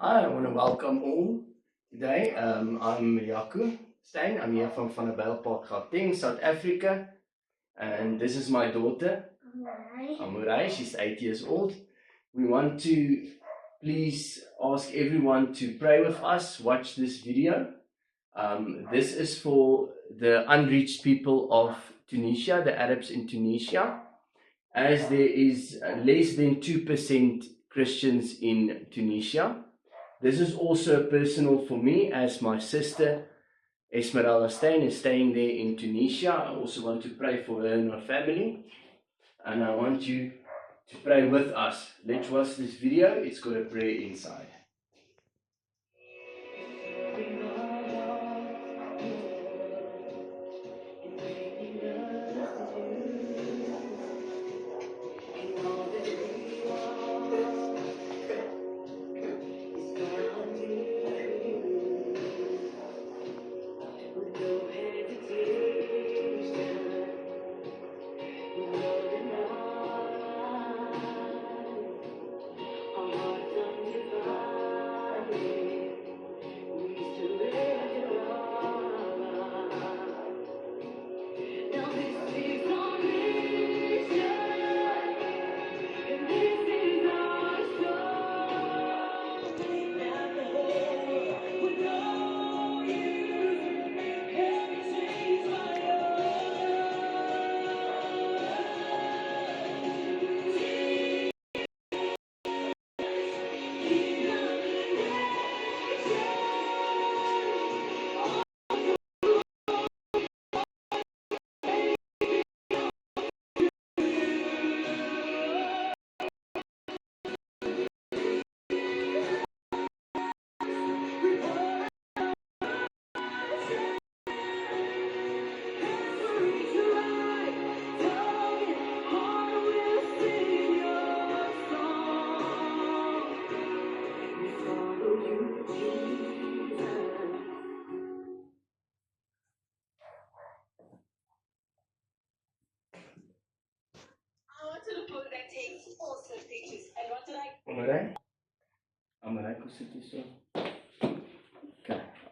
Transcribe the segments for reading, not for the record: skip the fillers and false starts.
I want to welcome all today. I'm Jaco Stein. I'm here from Van der Bijlpark, Gauteng, South Africa. And this is my daughter, Amurai. She's 8 years old. We want to please ask everyone to pray with us, watch this video. This is for the unreached people of Tunisia, the Arabs in Tunisia, as there is less than 2% Christians in Tunisia. This is also personal for me, as my sister Esmeralda Stein is staying there in Tunisia. I also want to pray for her and her family, and I want you to pray with us. Let's watch this video. It's got a prayer inside. Okay.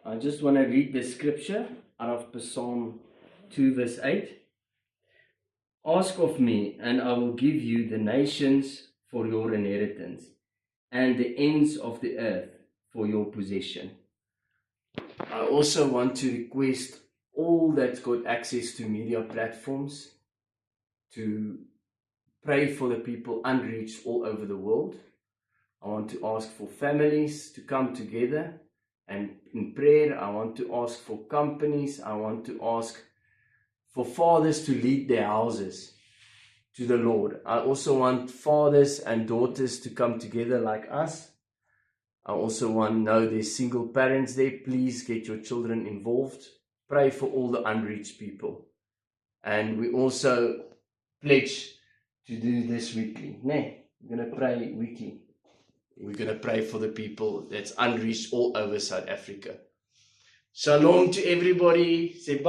I just want to read the scripture out of Psalm 2 verse 8. Ask of me, and I will give you the nations for your inheritance, and the ends of the earth for your possession. I also want to request all that's got access to media platforms to pray for the people unreached all over the world. I want to ask for families to come together and in prayer. I want to ask for companies. I want to ask for fathers to lead their houses to the Lord. I also want fathers and daughters to come together like us. I also want to know there's single parents there. Please get your children involved. Pray for all the unreached people. And we also pledge to do this weekly. We're going to pray weekly. We're going to pray for the people that's unreached all over South Africa. Shalom to everybody. Say bye.